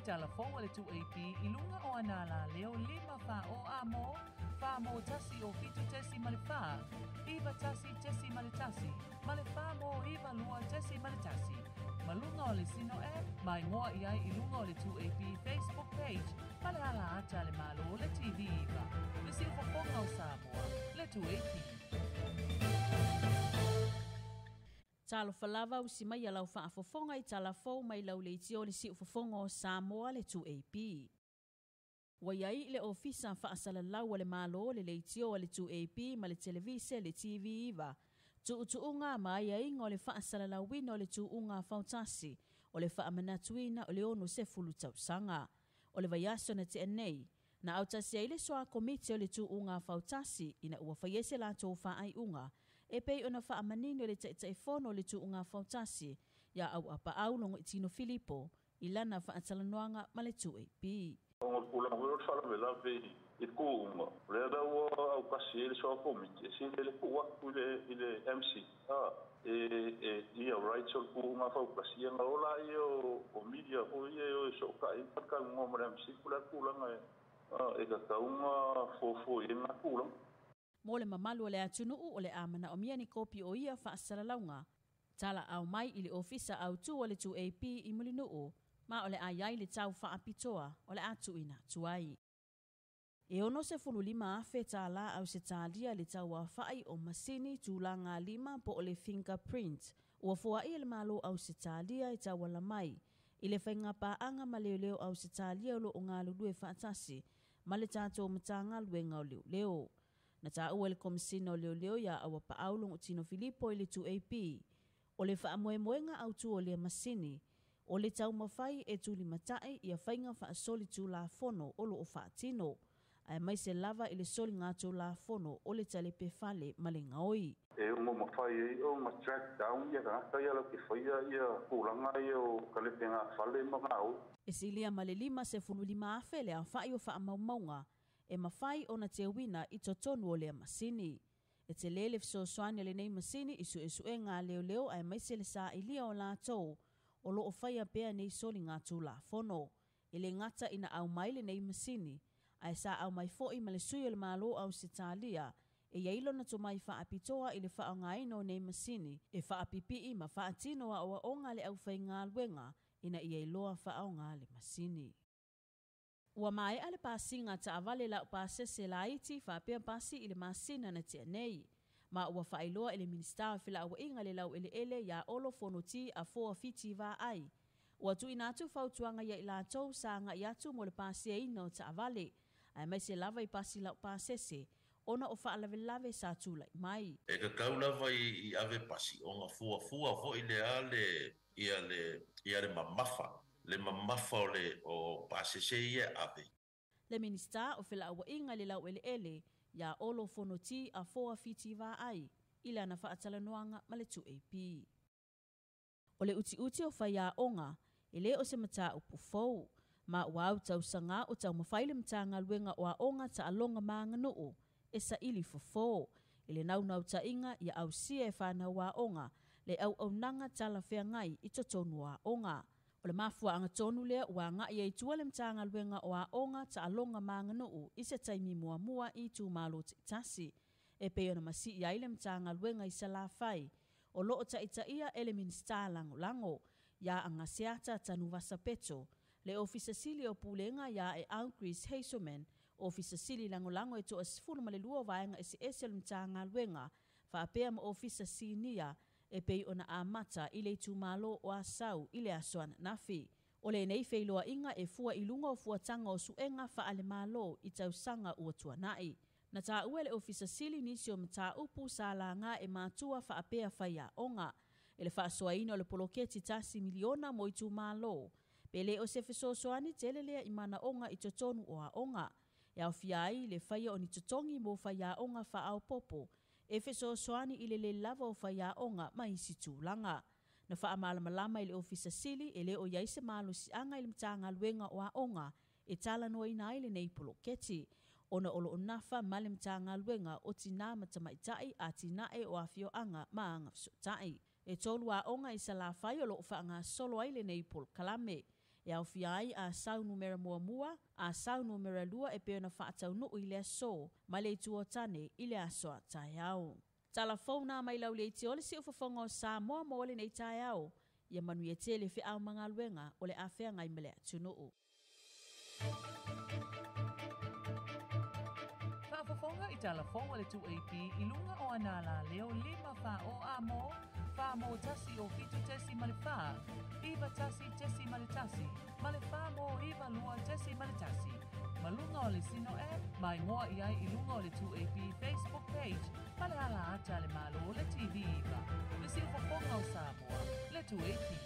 telefon o le TUAP I lunga o anala leo 5 fa o amo fa mo tasi o fitu tesi ma le fa iwa tasi tesi ma le tasi ma le fa mo iwa lua tesi ma le tasi ma lunga o le sino mai ngoa iai I lunga o le TUAP Facebook page ma le ala ata le malo o le TV iwa le si ufafonga o Samoa le TUAP. Talo falava usi mai alau whaafofonga I talafou mai lau leitio le si ufafonga o Samoa le TUAP. Waiai le ofisa whaasalalau le malo le leitio le TUAP ma le televise le TV iwa. Tuutuunga mai ai ngo le whaasalalauina o le tuunga fautasi o le whaamanatuina o le ono se fulu tausanga. O le vaiaso na te anei. Na autasi ai le soa komite o le tuunga fautasi ina ua whaiese la tō whaai unga. E pei ona whaamanini o le taitaifono o le tuunga fautasi ya au apa au longo Tino Filipo I lana whaatalanoanga ma le TUAP. Onga kula ngoro fala vela ve I kuunga. Reda ua au kasi ele soa komite. Sinte ele kuwa ile MC. Ia right so kuunga faukasi. Ia ngaola ia o media o ia o soka. Ia ka ngomre MC kula ngai. Eka kaunga fofo ina kulang. Mo le mamalu o le atunuu o le amana o mia ni kopi o ia whaasaralaunga. Tala au mai I le ofisa au tu o le TUAP I mulinuu, ma o le aiai le tau whaapitoa o le atuina tuai. E ono se fululima afe tala au se talia le tau a whai o masini tūlanga 5 po o le fingerprint, ua fua I le malo au se talia I tau wala mai, I le whainga paanga ma leo au se talia o lo o ngā lulue whaatasi, ma le tātou matanga luenga o leo. Na tā ua le komisina o leo ya awa pa aulong o Tino Filipo I le TUAP. O le whaamoemoenga au tu o le masini, o le tau mawhai e tūli matai I a whainga whaasoli tū la fono o lo o whaatino. Ai mai se lava I le soli ngā tū la fono o le talepe fale ma le ngaoi. E umo mawhai o ma track down ia ka ia lo ke whaia ia kūlanga ia o kalepe ngā fale ma ngau. E silia ma le 5 se funu 5 afe le a whai o whaamaumaunga. E mawhai o na te wina I totonu o le masini. E te lele fisosoani le nei masini isu e ngā leo ai mai se le sa ilia o la tau o lo o whaia pea nei soli ngā tū la fono. E le ngata ina au mai le nei masini, ai sa au mai foi ma le sui o le malo au se talia, e yailo na to mai whaapitoa I le whaongaino nei masini, e whaapipi ma whaatino a oa onga le au whai ngā luenga, ina I ailoa whaonga le masini. Ua mai ale pasinga ta avale la pasese la iti whapea pasi I le masina na tia nei. Ma ua whailoa I le minister fila awa inga le lau ele ya olo fonoti a foa fiti va ai. Ua tu inatu fautuanga ya ila tau sa nga iatu mo le pasi e ino ta avale. Ai mai se lava I pasi la pasese. Ona o whaalave sa tula mai. E ka kau lava I ave pasi o nga fua vo I le ale ia le mamafa. Le mamafa o pasese ia ave. Le minister o fila awa inga le lau ele ya olo fonoti a foa fiti va ai. Ila na whaatalanoanga ma le TUAP. O le uti o whaia onga, ele o se mata upu fau. Ma wau tau sanga o tau mawhaile mtanga luenga o a onga ta alonga maanga noo, e sa ili fofo. Ele nau ta inga ia au sia e whana wa onga, le au nanga tala whea ngai I totonu wa onga. O le mafua anga tonu lea ua nga ia I tuale mtanga luenga o a onga ta alonga maanga noo, I se taimi mua I tu malo te tasi. E peo na masi ia ile mtanga luenga I sa la fai. O loo ta ia ele minister lango, ya anga seata tanu vasa peto. Le ofisa sili o pulenga ya e au Chris Hazelman, ofisa sili lango e to asifunu ma le lua vaenga ese mtanga luenga, fa apea ma ofisa sinia, e pei ona amata ile tu malo o asau ile aswan nafi. O le nei feiloa inga e fua ilunga o fua tanga o suenga fa ale malo I tau sanga ua tuanai. Na ta uele ofisa sili nisi o mta upu sa la nga e matua fa apea faya onga. Ele fa soa ino le poloketi tasi miliona mo I tu malo. Pele o se feso soani telelea imana onga I totonu o a onga. E au fiai le faya o ni totongi mo faya onga fa au popo. E feso soani ile le lava o faya onga ma isi tūlanga. Na faa malama ile ofisa sili ele o yaise malo si anga ile mtanga luenga o a onga e tala noa ina ile nei poloketi. Ona olo o nafa male mtanga luenga o tina matamaitai a tina e o afio anga maanga fsotai. E tolu a onga I sa la fai o lo faa nga solo ile nei pol kalame. E au fiai a sau numera mua, a sau numera lua e peona whaatau no i lea so, ma le tua tane i lea soa tai au. Talafona mai lau le te ole si ufafonga o Samoa mo ole nei tai au, ia manu e te le whiau mga luenga o le awhea ngai mele atunuu. Whaafafonga i talafonga le 2AP i lunga o anala leo 5 wha o amo, wha mo tasi o fitu tesi male wha, iwa tasi tesi male tasi, male wha mo iwa lua tesi male tasi. Malunga o le sino e, mai ngoa i ai i lunga o le 2AP Facebook page, male ala ata le malo o le TV iwa. Le si ufafonga o Samoa, le 2AP.